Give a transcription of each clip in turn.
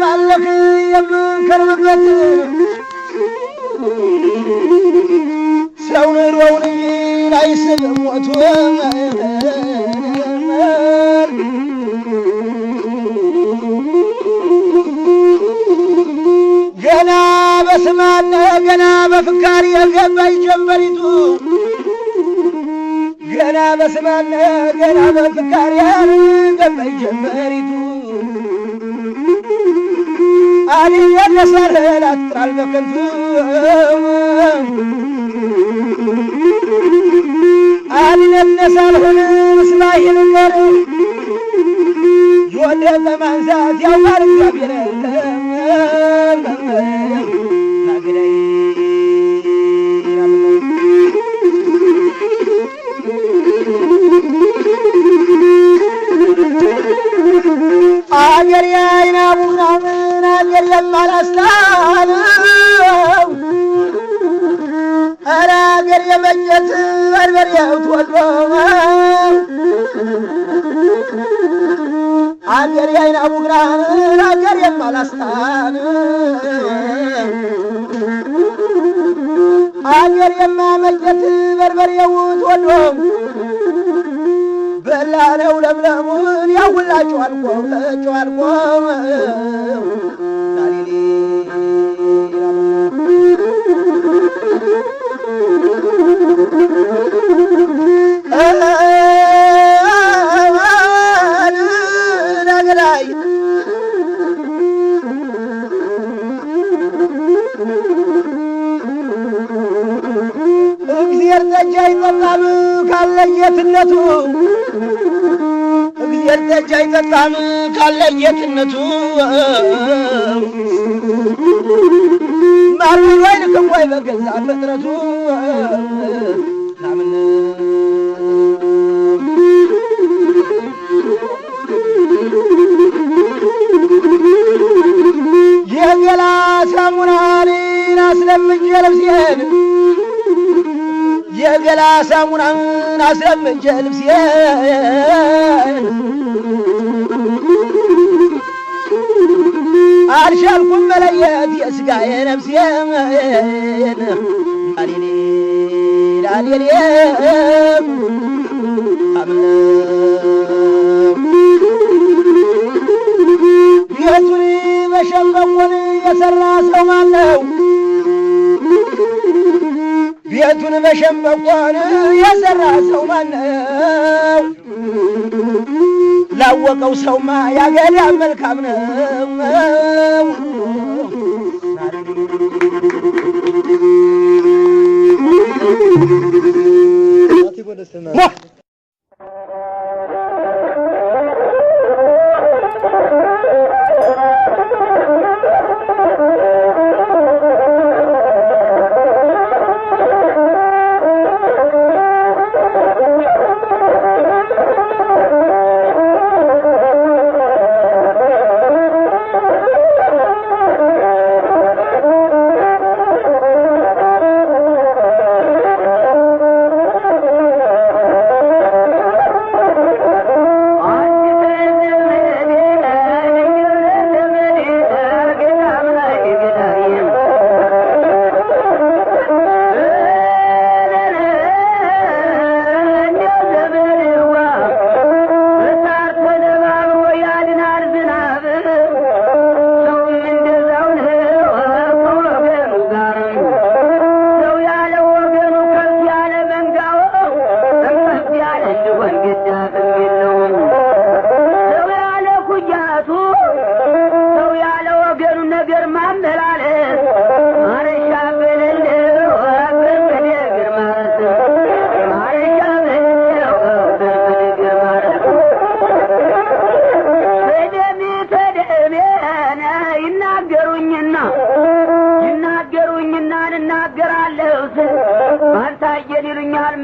ማለክ የምንከርምበት ሰው ኑሮውን ላይስብ ሞቱ ገና በስማነ ገና በፍካሪ የገባይ ጀንበሪቱ ገና በስማነ ገና በፍካሪ የገባይ ጀንበሪቱ አሊ የነሰረ ላጥራል በከንቱ አሊ የነሰረ ስማይን ቀር ወደ ማንሳት ያውቃል እግዚአብሔር ናግላይ አገር ያይናቡና አገር የማላስታን አረ አገር የመኘት በርበሬው ተወልዶ አገር ያይናቡና አገር የማላስታን አገር የማመኘት በርበሬው ተወልዶ በላለው ለምለሙን ያውላችሁ አልቆ ናሊሊ ናገላይ እግዚአብሔር ጠጅ አይጠጣም ካለየትነቱ እግዚአብሔር ጠጅ አይጠጣም ካለየትነቱ ማርወይ ወይንከም ወይ በገዛ ፍጥረቱ ናምን የገላ ሳሙናን አስለምጄ ልብሴን የገላ ሳሙናን አስለምጄ ልብሴን አልሻልኩም መለየት የስጋዬ ነፍሴን ላሊሊ ላሊሊ ቤቱን በሸንበቆን የሠራ ሰው ማነው? ቤቱን በሸንበቆን የሠራ ሰው ማነው? ላወቀው ሰውማ ያገዳ መልካም ነው።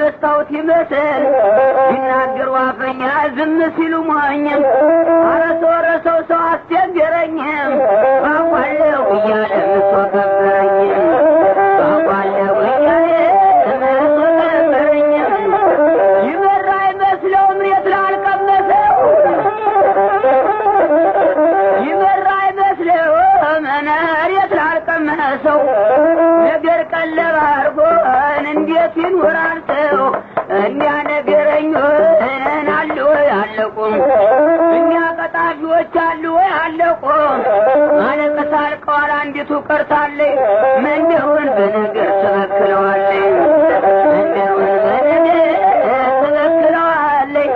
መስታወት ይመስል ይናገር ዋፈኛ ዝም ሲሉ ሞኝም አረሰው ሰው አስቸገረኝም ባቋለው እያለ እሷ ከበረኝም ባቋለው እያለ እሷ ከበረኝም ይበራ ይመስለው ምሬት ላልቀመሰው ይበራ ይመስለው እንዴት ይኖራል ሰው እንዲያ ነገረኞች አሉ ወይ አለቁም እኛ ቀጣፊዎች አሉ ወይ አለቁም ማለቀስ አልቀዋል አንዲቱ ቀርታለች መንደሩን በነገር ተበክለዋለች መንደሩን በነገር ተበክለዋለች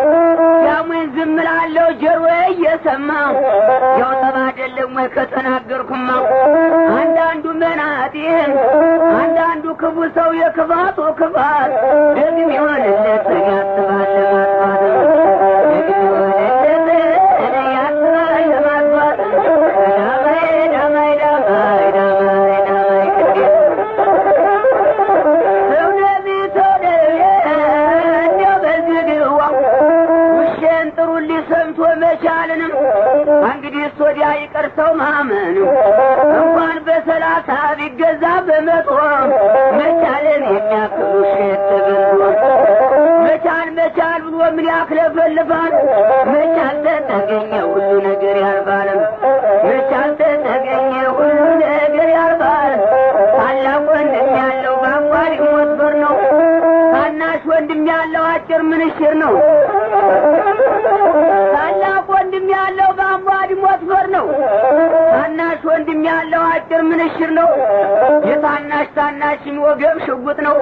ያሙን ዝም እላለሁ ጆሮዬ እየሰማ ያው ጠባ አይደለም ወይ ከተናገርኩማ አንዳንዱ መናጤ አንዳንዱ ክፉ ሰው የክፋቱ ክፋት ደግም ይሆንለት ያስባል ለማጥፋት ደግም ይሆንለት ያስባል ለማጥፋት ዳማይ ሰው ነቢቶደየ እንዲያው በዝግዋ ውሸን ጥሩልኝ ሰምቶ መቻልንም እንግዲህ ወዲያ ይቀር ሰው ማመኑ እንኳን በሰላሳ ቢገዛ በመቶ መቻልን የሚያክሉ ሸት ብሎ መቻል ብሎ ምን ያክለፈልፋል መቻል ተገኘ ሁሉ ነገር ያልባልም መቻል ተገኘ ሁሉ ነገር ያልባል ታላቅ ወንድም ያለው ባንጓሪ ሞትበር ነው ታናሽ ወንድም ያለው አጭር ምንሽር ነው ታላቅ ወንድም ያለው ባንጓሪ ሞትበር ነው ታናሽ ወንድም ያለው አጭር ምንሽር ነው የታናሽ ወገብ ሽጉጥ ነው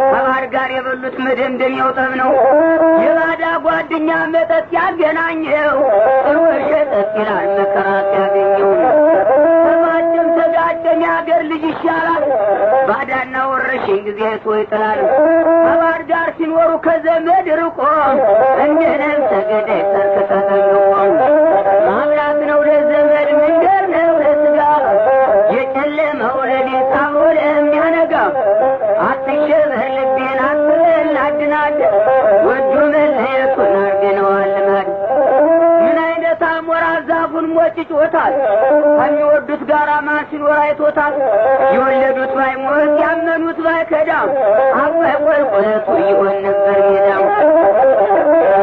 ከባህር ጋር የበሉት መደምደሚያው ጠብ ነው የባዳ ጓደኛ መጠጥ ያገናኘው ወሸጠት ይላል መከራት ያገኘው ሰማጭም ተጋጨኝ አገር ልጅ ይሻላል ባዳና ወረሽኝ ጊዜ ሰው ይጥላል ከባህር ጋር ሲኖሩ ከዘመድ ርቆ እንደ ነፍሰ ገዳይ ተንከተተው ማብራት ነው ለዘመድ መንገር ነው ለስጋ የጨለመው ለሊት አብሮ ለሚያነጋ አትሸበር ልቤን አትበል አድናድ ወዶ መለየቱን አርገነዋል ልማድ ምን አይነት አሞራ ዛፉን ሞጭጮታል ከሚወዱት ጋር ማን ሲኖር አይቶታል የወለዱት ባይሞት ያመኑት ባይከዳም አባይ ቆልቆለቱ ይሆን ነበር ሜዳም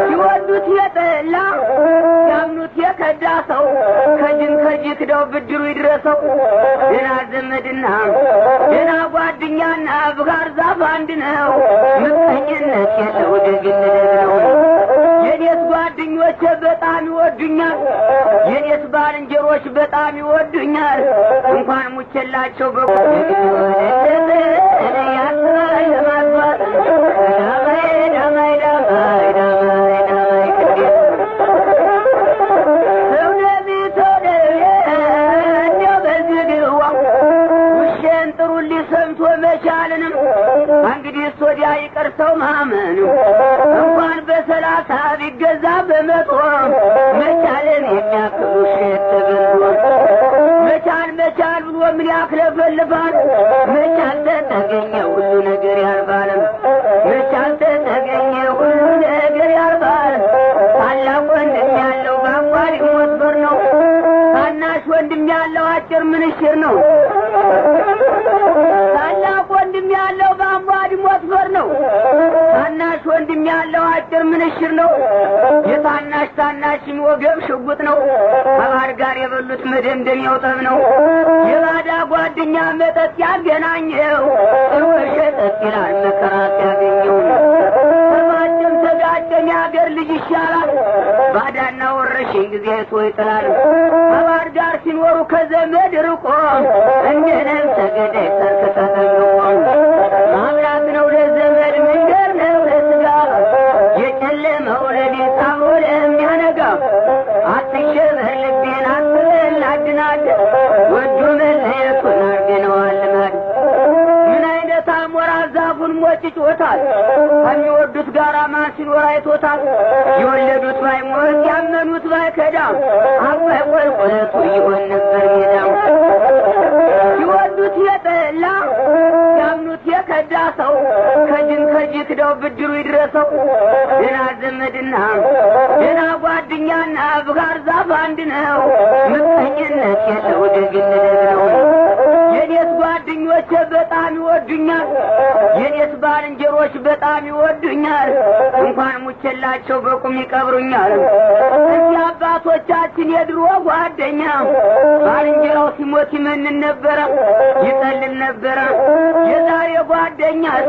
ሲወዱት የጠላ ያምኑት የከዳ ሰው ከጅን ከጅክደው ብድሩ ይድረሰው ደና ዘመድና ደና ጓደኛና ብጋር ዛፍ አንድ ነው ምቀኝነት የለው ደግነት ነው የኔስ ጓደኞች በጣም ይወዱኛል የኔስ ባልንጀሮች በጣም ይወዱኛል እንኳን ሙቸላቸው በቁጥር እኔ ያስባል ለማጥፋት ዳማይ ሰው ነቢቶደየ እንዲያው በዝግዋ ውሸን ጥሩልኝ ሰምቶ መቻልንም እንግዲህ ወዲያ ይቀር ሰው ማመኑ እንኳን በሰላሳ ቢገዛ በመቶ መቻልን የሚያክሉ ሸት ብሎ መቻል ብሎ ምን ያክለፈልፋል መቻል ተገኘ ሁሉ ነገር ያልባልም መቻል ተገኘ ሁሉ ነገር ያልባል ታላቅ ወንድም ያለው ባንጓሪ ሞትበር ነው ታናሽ ወንድም ያለው አጭር ምንሽር ነው ታላቅ ወንድም ያለው ባንጓሪ ሞትበር ነው ታናሽ ወንድም ያለው አጭር ምንሽር ነው የታናሽ ወገብ ሽጉጥ ነው ከባህር ጋር የበሉት መደምደሚያው ጠብ ነው የባዳ ጓደኛ መጠጥ ያገናኘው ወሸጠት ይላል መከራት ያገኘው ሰማጭም ተጋጨኝ አገር ልጅ ይሻላል ባዳና ወረሽኝ ጊዜ ሰው ይጥላል ከባህር ጋር ሲኖሩ ከዘመድ ርቆ እንደ ነፍሰ ገዳይ ተንከተተው ማብራት ነው ለዘመድ መንገር ነው ለስጋ የጨለመው ለሊት አብሮ ለሚያነጋ አትሸበር ልቤን አትበል አድናድ ወዶ መለየቱን አርገነዋል ልማድ ምን አይነት አሞራ ዛፉን ሞጭጮታል ከሚወዱት ጋር ማን ሲኖር አይቶታል የወለዱት ባይሞት ያመኑት ባይከዳም አባይ ቆልቆለቱ ይሆን ነበር ሜዳም ሲወዱት የጠላ ያምኑት የከዳ ሰው ከጅን ከጅክደው ብድሩ ይድረሰው ደና ዘመድና ደና ጓደኛና ብጋር ዛፍ አንድ ነው ምቀኝነት የለው ደግነት ነው የኔስ ጓደኞች በጣም ይወዱኛል የኔስ ባልንጀሮች በጣም ይወዱኛል እንኳን ሙቸላቸው በቁም ይቀብሩኛል እዚህ አባቶቻችን የድሮ ጓደኛ ባልንጀራው ሲሞት ይመንን ነበረ ይጠልል ነበረ የዛሬ ጓደኛስ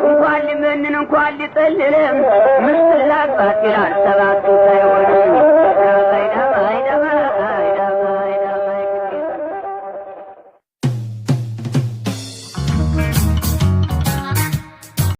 እንኳን ሊመንን እንኳን ሊጠልል ምስላባት ይላል ሰባቱ ሳይሆን